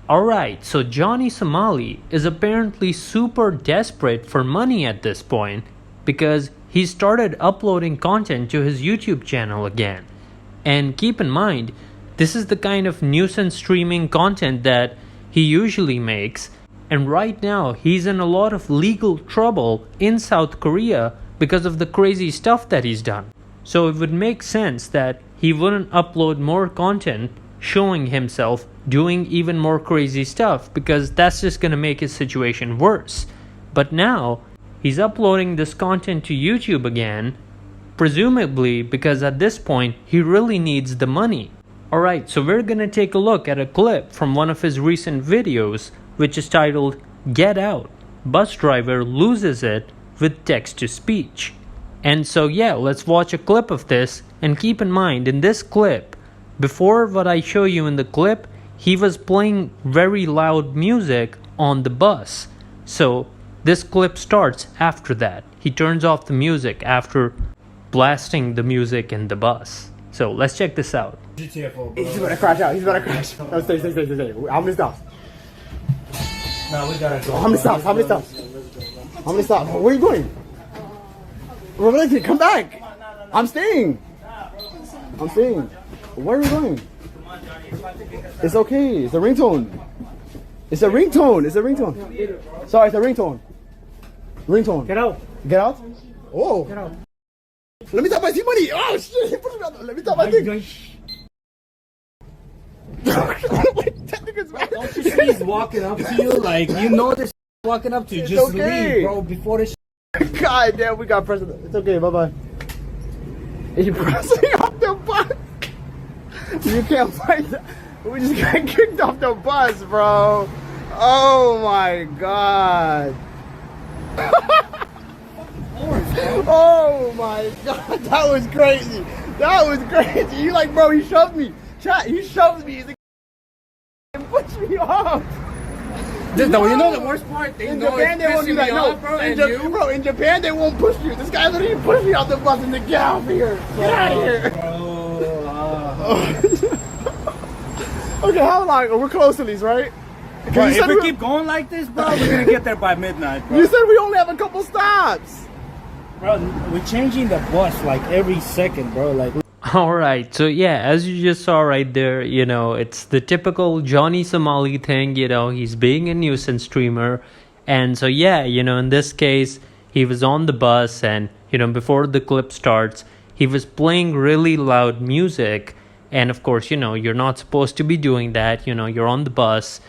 Alright, so Johnny Somali is apparently super desperate for money at this point because he started uploading content to his YouTube channel again. And keep in mind, this is the kind of nuisance streaming content that he usually makes, and right now he's in a lot of legal trouble in South Korea because of the crazy stuff that he's done. So it would make sense that he wouldn't upload more content showing himself doing even more crazy stuff, because that's just going to make his situation worse. But now he's uploading this content to YouTube again, presumably because at this point he really needs the money. Alright, so we're going to take a look at a clip from one of his recent videos, which is titled "Get Out, Bus Driver Loses It with Text-to-Speech." And so yeah, let's watch a clip of this, and keep in mind, in this clip, before what I show you in the clip, he was playing very loud music on the bus. So this clip starts after that. He turns off the music after blasting the music in the bus. So let's check this out. He's about to crash out. He's about to crash. No, stay. How many stops? No, we gotta go. How many stops? How many stops? How many stops? Where are you going? Revelation, come back. I'm staying. Where are you going? It's okay. It's a ringtone. Sorry, it's a ringtone. Get out. Get out? Oh. Get out. Let me tap my money. Oh, shit. He put it out. Let me tap my thing. That nigga's mad. Don't you see he's walking up to you? Like, you know this walking up to you. It's Just okay. leave, bro, before this. God damn, we got president. It's okay. Bye-bye. Is he pressing off the bus? You can't fight that. We just got kicked off the bus, bro. Oh my god. Oh my god. That was crazy. You like, bro, he shoved me. Chat, he shoved me. He's like, and pushed me off. You know the worst part? They In know Japan, they won't do that. No, bro, in Japan, they won't push you. This guy literally pushed me off the bus and said, get out of here. Get out of here. Okay, how long? We're close to these, right? Bro, if we keep going like this, bro, we're gonna get there by midnight, bro. You said we only have a couple stops. Bro, we're changing the bus like every second, bro. Like. Alright, so yeah, as you just saw right there, it's the typical Johnny Somali thing, he's being a nuisance streamer. And so yeah, in this case, he was on the bus and, before the clip starts, he was playing really loud music. And of course, you're not supposed to be doing that, you're on the bus.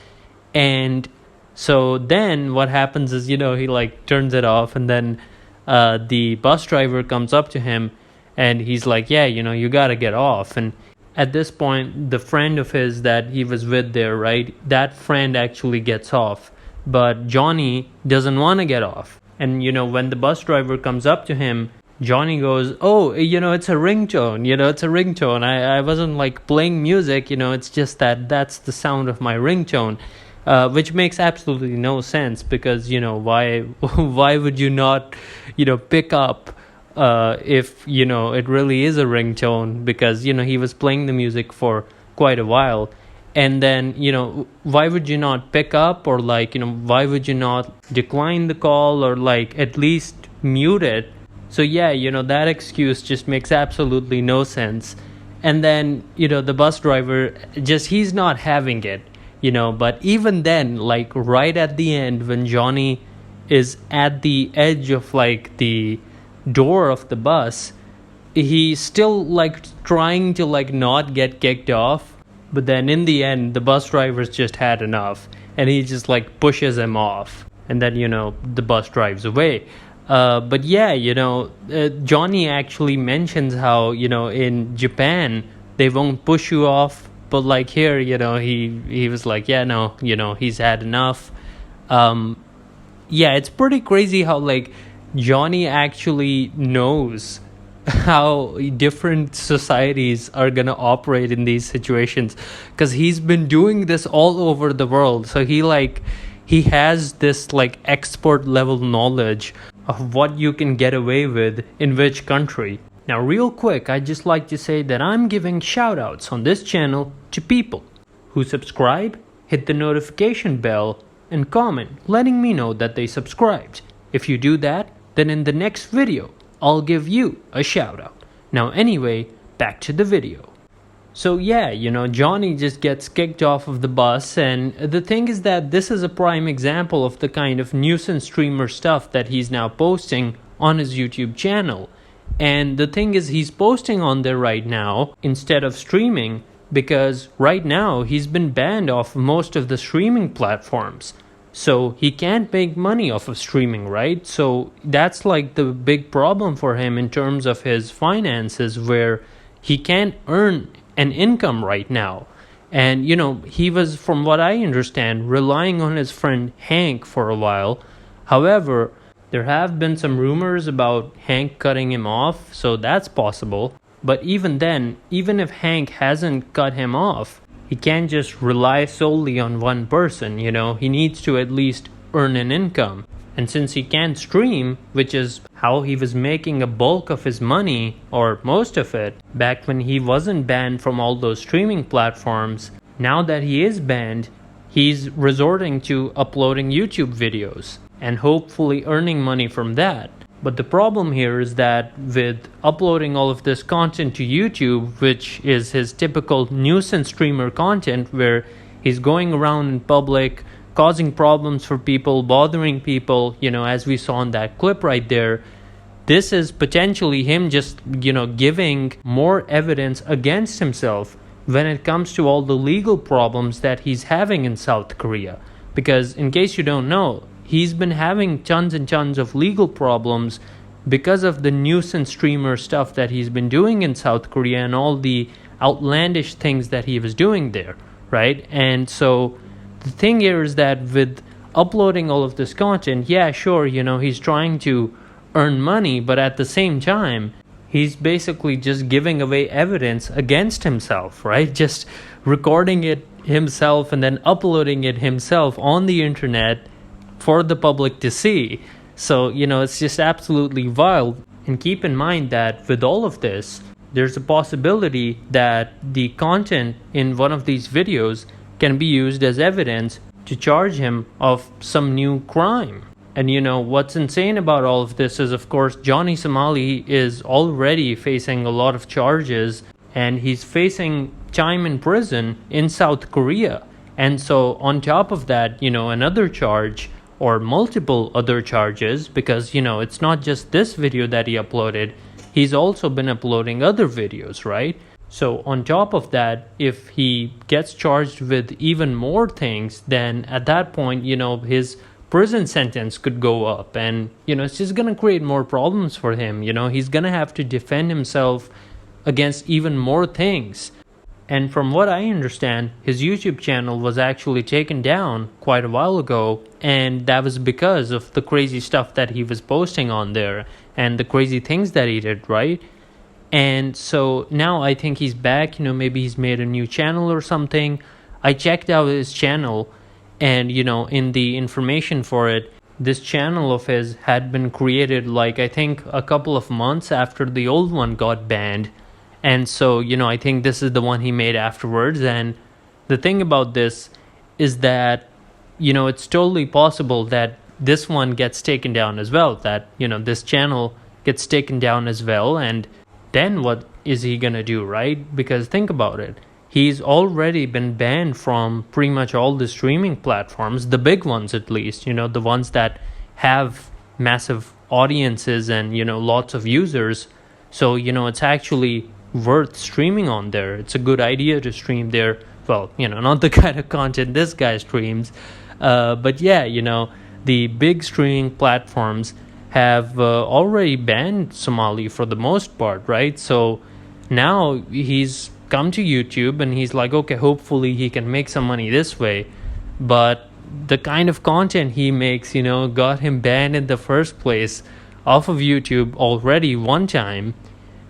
And so then what happens is, he like turns it off, and then the bus driver comes up to him and he's like, yeah, you gotta get off. And at this point, the friend of his that he was with there, right, that friend actually gets off, but Johnny doesn't want to get off. And when the bus driver comes up to him, Johnny goes, oh, it's a ringtone. I wasn't like playing music, it's just that's the sound of my ringtone. Which makes absolutely no sense, because why would you not pick up if it really is a ringtone, because he was playing the music for quite a while. And then why would you not pick up, or like why would you not decline the call, or like at least mute it? So yeah, that excuse just makes absolutely no sense. And then the bus driver he's not having it. But even then, like right at the end, when Johnny is at the edge of like the door of the bus, he's still like trying to like not get kicked off. But then in the end, the bus driver's just had enough, and he just like pushes him off, and then the bus drives away. But yeah, Johnny actually mentions how in Japan they won't push you off. But like here, he was like, yeah, no, he's had enough. Yeah, it's pretty crazy how like Johnny actually knows how different societies are gonna operate in these situations, because he's been doing this all over the world. So he has this like expert level knowledge of what you can get away with in which country. Now real quick, I'd just like to say that I'm giving shoutouts on this channel to people who subscribe hit the notification bell, and comment letting me know that they subscribed. If you do that, then in the next video, I'll give you a shout out. Now anyway, back to the video. So yeah, Johnny just gets kicked off of the bus, and the thing is that this is a prime example of the kind of nuisance streamer stuff that he's now posting on his YouTube channel. And the thing is, he's posting on there right now instead of streaming, because right now he's been banned off most of the streaming platforms. So he can't make money off of streaming, right? So that's like the big problem for him in terms of his finances, where he can't earn an income right now. And he was, from what I understand, relying on his friend Hank for a while. However, there have been some rumors about Hank cutting him off, so that's possible. But even then, even if Hank hasn't cut him off, he can't just rely solely on one person, he needs to at least earn an income. And since he can't stream, which is how he was making a bulk of his money, or most of it, back when he wasn't banned from all those streaming platforms, now that he is banned, he's resorting to uploading YouTube videos and hopefully earning money from that. But the problem here is that with uploading all of this content to YouTube, which is his typical nuisance streamer content, where he's going around in public, causing problems for people, bothering people, as we saw in that clip right there, this is potentially him just, giving more evidence against himself when it comes to all the legal problems that he's having in South Korea. Because in case you don't know, he's been having tons and tons of legal problems because of the nuisance streamer stuff that he's been doing in South Korea and all the outlandish things that he was doing there, right? And so the thing here is that with uploading all of this content, yeah, sure, he's trying to earn money, but at the same time, he's basically just giving away evidence against himself, right? Just recording it himself and then uploading it himself on the internet for the public to see. So, it's just absolutely vile. And keep in mind that with all of this, there's a possibility that the content in one of these videos can be used as evidence to charge him of some new crime. And what's insane about all of this is, of course, Johnny Somali is already facing a lot of charges, and he's facing time in prison in South Korea. And so on top of that, another charge or multiple other charges, because it's not just this video that he uploaded, he's also been uploading other videos, right? So on top of that, if he gets charged with even more things, then at that point, his prison sentence could go up, and it's just going to create more problems for him. He's going to have to defend himself against even more things. And from what I understand, his YouTube channel was actually taken down quite a while ago, and that was because of the crazy stuff that he was posting on there and the crazy things that he did, right? And so now I think he's back, maybe he's made a new channel or something. I checked out his channel, and in the information for it, this channel of his had been created I think a couple of months after the old one got banned. And so, I think this is the one he made afterwards. And the thing about this is that, it's totally possible that this one gets taken down as well, that, this channel gets taken down as well. And then what is he going to do, right? Because think about it. He's already been banned from pretty much all the streaming platforms, the big ones at least, the ones that have massive audiences and, lots of users. So, it's actually worth streaming on there. It's a good idea to stream there. Well, not the kind of content this guy streams. But yeah, the big streaming platforms have already banned Somali for the most part, right? So now he's come to YouTube and he's like, okay, hopefully he can make some money this way. But the kind of content he makes, got him banned in the first place off of YouTube already one time.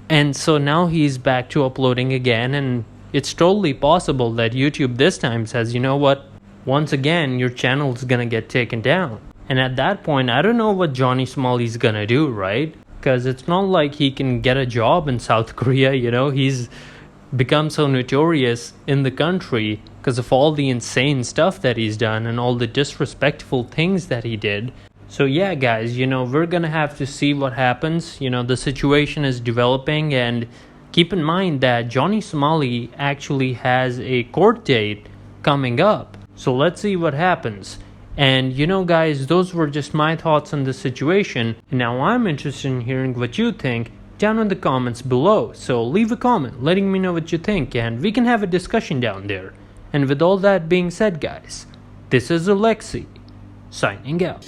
And so now he's back to uploading again, and it's totally possible that YouTube this time says, you know what, once again, your channel's gonna get taken down. And at that point, I don't know what Johnny Somali's gonna do, right? Because it's not like he can get a job in South Korea, he's become so notorious in the country because of all the insane stuff that he's done and all the disrespectful things that he did. So yeah, guys, we're gonna have to see what happens. The situation is developing, and keep in mind that Johnny Somali actually has a court date coming up. So let's see what happens. And guys, those were just my thoughts on the situation. And now I'm interested in hearing what you think down in the comments below. So leave a comment letting me know what you think, and we can have a discussion down there. And with all that being said, guys, this is Alexi signing out.